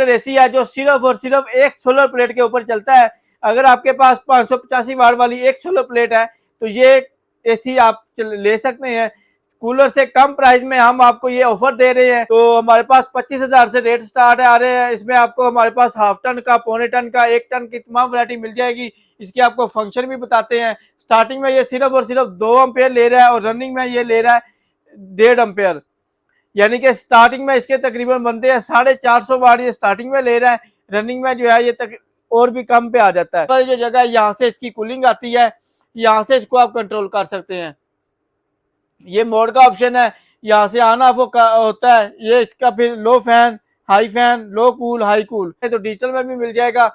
AC है जो सिर्फ और सिर्फ एक सोलर प्लेट के ऊपर चलता है। अगर आपके पास 585 वाट वाली एक सोलर प्लेट है तो ये एसी आप ले सकते हैं। कूलर से कम प्राइस में हम आपको ये ऑफर दे रहे हैं। तो हमारे पास 25,000 से रेट स्टार्ट आ रहे हैं। इसमें आपको हमारे पास हाफ टन का, पौने टन का, 1 टन की तमाम वैरायटी मिल जाएगी। इसके आपको फंक्शन भी बताते हैं। स्टार्टिंग में ये सिर्फ और सिर्फ 2 एम्पेयर ले रहा है और रनिंग में ये ले रहा है 1.5 एम्पेयर, यानी कि स्टार्टिंग में इसके तकरीबन बनते हैं 450 वाट। ये स्टार्टिंग में ले रहा है, रनिंग में जो है ये तक और भी कम पे आ जाता है। पर जो जगह यहाँ से इसकी कूलिंग आती है, यहाँ से इसको आप कंट्रोल कर सकते हैं। ये मोड का ऑप्शन है, यहाँ से ऑन ऑफ होता है। ये इसका फिर लो फैन, हाई फैन, लो कूल, हाई कूल। तो डिजिटल में भी मिल जाएगा।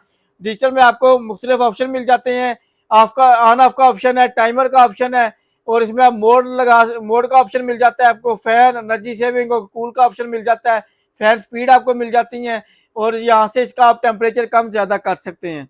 डिजिटल में आपको मुख्तलिफ ऑप्शन मिल जाते हैं। ऑफ का, ऑन ऑफ का ऑप्शन है, टाइमर का ऑप्शन है, और इसमें आप मोड का ऑप्शन मिल जाता है आपको। फैन, एनर्जी सेविंग और कूल का ऑप्शन मिल जाता है। फैन स्पीड आपको मिल जाती है, और यहाँ से इसका आप टेम्परेचर कम ज्यादा कर सकते हैं।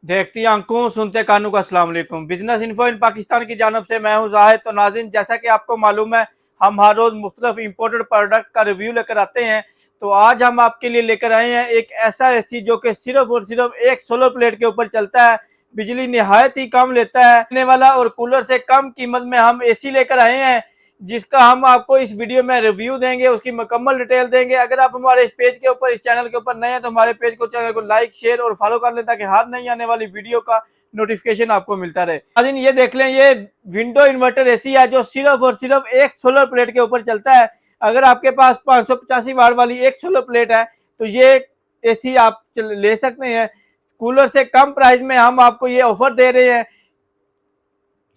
देखती आंखों, सुनते कानों का अस्सलाम वालेकुम। बिजनेस इन्फो इन पाकिस्तान की जानब से मैं हूं जाहिद। तो नाज़रीन, जैसा कि आपको मालूम है, हम हर रोज मुख्तलिफ इंपोर्टेड प्रोडक्ट का रिव्यू लेकर आते हैं। तो आज हम आपके लिए लेकर आए हैं एक ऐसा एसी जो कि सिर्फ और सिर्फ एक सोलर प्लेट के ऊपर चलता है, बिजली निहायत ही कम लेता है वाला, और कूलर से कम कीमत में हम एसी लेकर आए हैं, जिसका हम आपको इस वीडियो में रिव्यू देंगे, उसकी मुकम्मल डिटेल देंगे। अगर आप हमारे इस पेज के ऊपर, इस चैनल के ऊपर नए हैं तो हमारे पेज को, चैनल को लाइक, शेयर और फॉलो कर लें, ताकि हर नई आने वाली वीडियो का नोटिफिकेशन आपको मिलता रहे। ये देख लें, ये विंडो इन्वर्टर एसी है जो सिर्फ और सिर्फ एक सोलर प्लेट के ऊपर चलता है। अगर आपके पास 585 वाट वाली एक सोलर प्लेट है तो ये एसी आप ले सकते हैं। कूलर से कम प्राइस में हम आपको ये ऑफर दे रहे हैं।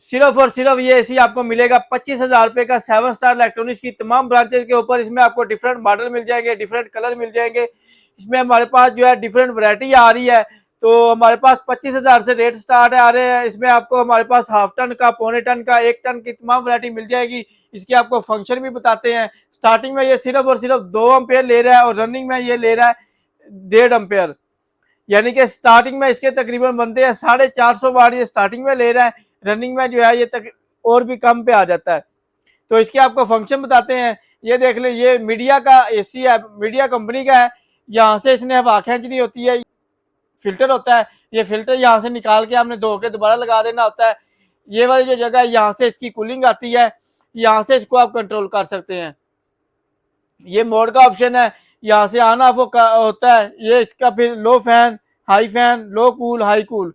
सिर्फ और सिर्फ ये एसी आपको मिलेगा 25,000 रुपए का, 7 स्टार इलेक्ट्रॉनिक्स की तमाम ब्रांचेस के ऊपर। इसमें आपको डिफरेंट मॉडल मिल जाएंगे, डिफरेंट कलर मिल जाएंगे। इसमें हमारे पास जो है डिफरेंट वैरायटी आ रही है। तो हमारे पास 25,000 से रेट स्टार्ट आ रहे हैं। इसमें आपको हमारे पास हाफ टन का, पौने टन का, 1 टन की तमाम वैरायटी मिल जाएगी। इसके आपको फंक्शन भी बताते हैं। स्टार्टिंग में ये सिर्फ और सिर्फ 2 एम्पेयर ले रहा है और रनिंग में ये ले रहा है 1.5 एम्पेयर, यानी कि स्टार्टिंग में इसके तकरीबन बनते हैं 450 वाट। ये स्टार्टिंग में ले रहा है, रनिंग में जो है ये तक और भी कम पे आ जाता है। तो इसके आपको फंक्शन बताते हैं। ये देख लें, ये मीडिया का एसी है, मीडिया कंपनी का है। यहाँ से इसने हवा खींचनी होती है, फिल्टर होता है। ये फिल्टर यहाँ से निकाल के आपने धो के दोबारा लगा देना होता है। ये वाली जो जगह है, यहाँ से इसकी कूलिंग आती है, यहाँ से इसको आप कंट्रोल कर सकते हैं। ये मोड का ऑप्शन है, यहाँ से ऑन ऑफ होता है। ये इसका फिर लो फैन, हाई फैन, लो कूल, हाई कूल,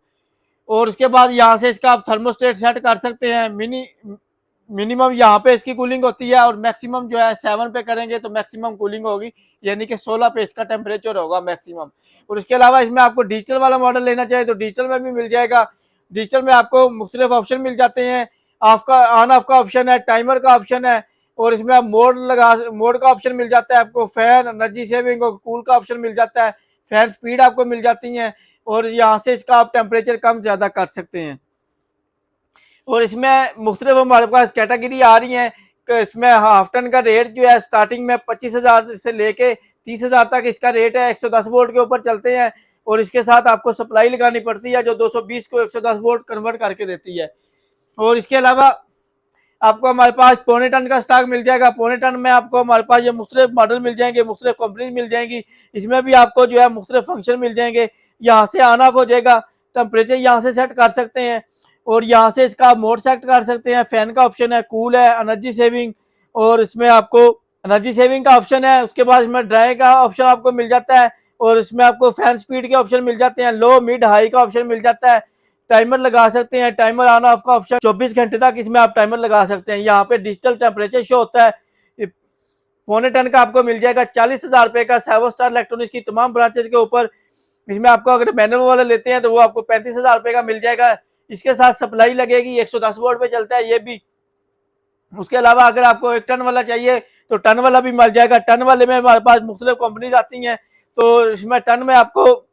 और उसके बाद यहाँ से इसका आप थर्मोस्टेट सेट कर सकते हैं। मिनिमम यहाँ पे इसकी कूलिंग होती है, और मैक्सिमम जो है 7 पे करेंगे तो मैक्सिमम कूलिंग होगी, यानी कि 16 पे इसका टेम्परेचर होगा मैक्सिमम। और उसके अलावा इसमें आपको डिजिटल वाला मॉडल लेना चाहिए तो डिजिटल में भी मिल जाएगा। डिजिटल में आपको मुख्तलिफ ऑप्शन मिल जाते हैं। ऑन ऑफ का ऑप्शन है, टाइमर का ऑप्शन है, और इसमें आप मोड का ऑप्शन मिल जाता है आपको। फैन, एनर्जी सेविंग और कूल का ऑप्शन मिल जाता है। फैन स्पीड आपको मिल जाती है, और यहाँ से इसका आप टेम्परेचर कम ज्यादा कर सकते हैं। और इसमें मुख्तलिफ हमारे पास कैटेगरी आ रही है। इसमें हाफ टन का रेट जो है स्टार्टिंग में 25,000 से लेके 30,000 तक इसका रेट है। 110 वोल्ट के ऊपर चलते हैं, और इसके साथ आपको सप्लाई लगानी पड़ती है जो 220 को 110 वोल्ट कन्वर्ट करके देती है। और इसके अलावा आपको हमारे पास पौने टन का स्टॉक मिल जाएगा। पौने टन में आपको हमारे पास ये मुख्तलिफ मॉडल मिल जाएंगे, मुख्तलिफ कंपनी मिल जाएंगी। इसमें भी आपको जो है मुख्तलिफ फंक्शन मिल जाएंगे। यहाँ से ऑन ऑफ हो जाएगा, टेम्परेचर यहाँ से सेट कर सकते हैं, और यहाँ से इसका मोड सेट कर सकते हैं। फैन का ऑप्शन है, कूल है, एनर्जी सेविंग, और इसमें आपको एनर्जी सेविंग का ऑप्शन है। उसके बाद इसमें ड्राई का ऑप्शन आपको मिल जाता है, और इसमें आपको फैन स्पीड के ऑप्शन मिल जाते हैं। लो, मिड, हाई का ऑप्शन मिल जाता है। टाइमर लगा सकते हैं, टाइमर ऑन ऑफ का ऑप्शन 24 घंटे तक इसमें आप टाइमर लगा सकते हैं। यहाँ पे डिजिटल टेम्परेचर शो होता है। पौने टन का आपको मिल जाएगा 40,000 रुपए का, 7 स्टार इलेक्ट्रॉनिक्स की तमाम ब्रांचेस के ऊपर। इसमें आपको अगर मैनुअल वाला लेते हैं तो वो आपको 35,000 रुपए का मिल जाएगा। इसके साथ सप्लाई लगेगी, 110 वोल्ट पे चलता है ये भी। उसके अलावा अगर आपको 1 टन वाला चाहिए तो टन वाला भी मिल जाएगा। टन वाले में हमारे पास मुख्तलिफ कंपनीज आती हैं, तो इसमें टन में आपको,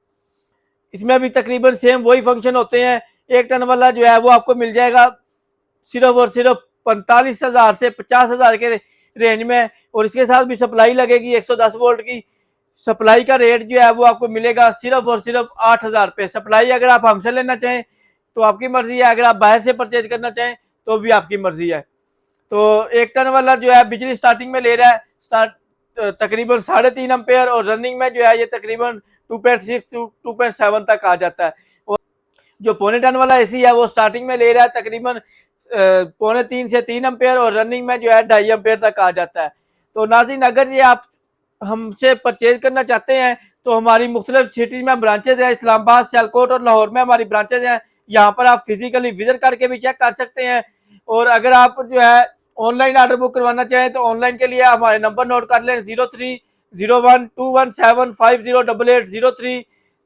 इसमें भी तकरीबन सेम वही फंक्शन होते हैं। 1 टन वाला जो है वो आपको मिल जाएगा सिर्फ और सिर्फ 45,000 से 50,000 के रेंज में, और इसके साथ भी सप्लाई लगेगी 110 वोल्ट की। सप्लाई का रेट जो है वो आपको मिलेगा सिर्फ और सिर्फ 8,000 रुपये। सप्लाई अगर आप हमसे लेना चाहें तो आपकी मर्जी है, अगर आप बाहर से परचेज करना चाहें तो भी आपकी मर्जी है। तो 1 टन वाला जो है बिजली स्टार्टिंग में ले रहा है तकरीबन 3.5 एम्पेयर, और रनिंग में जो है ये तकरीबन 2.6 टू 2.7 तक आ जाता है। और जो 0.25 टन वाला एसी है वो स्टार्टिंग में ले रहा है तकरीबन 2.25 से 3 एम्पेयर, और रनिंग में जो है 2.5 एम्पेयर तक आ जाता है। तो नाज़रीन, अगर ये आप हमसे परचेज करना चाहते हैं तो हमारी मुख्तलिफ सिटीज़ में ब्रांचेज है, इस्लामाबाद, सियालकोट और लाहौर में हमारी ब्रांचेज हैं। यहाँ पर आप फिजिकली विजिट करके भी चेक कर सकते हैं। और अगर आप जो है ऑनलाइन ऑर्डर बुक करवाना चाहें तो ऑनलाइन के लिए हमारे नंबर नोट कर लें 030121750888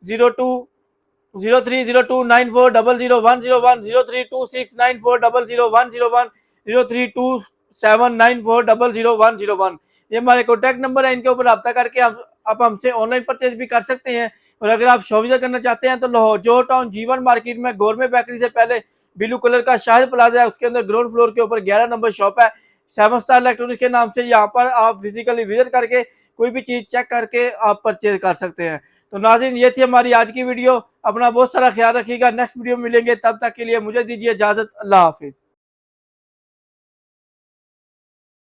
03029400100101 032694001001 032794001001। ये हमारे कॉन्टैक्ट नंबर है, इनके ऊपर रब्ता करके आप हमसे ऑनलाइन परचेज भी कर सकते हैं। और अगर आप शॉप विजिट करना चाहते हैं तो लाहौर जोर टाउन जीवन मार्केट में गवर्नमेंट बेकरी से पहले ब्लू कलर का शाहिद प्लाजा है, उसके अंदर ग्राउंड फ्लोर के ऊपर 11 नंबर शॉप है 7 स्टार इलेक्ट्रॉनिक्स के नाम से। यहाँ पर आप फिजिकली विजिट करके कोई भी चीज़ चेक करके आप परचेज कर सकते हैं। तो नाज़रीन, ये थी हमारी आज की वीडियो। अपना बहुत सारा ख्याल रखिएगा। नेक्स्ट वीडियो में मिलेंगे, तब तक के लिए मुझे दीजिए इजाज़त। अल्लाह हाफिज़।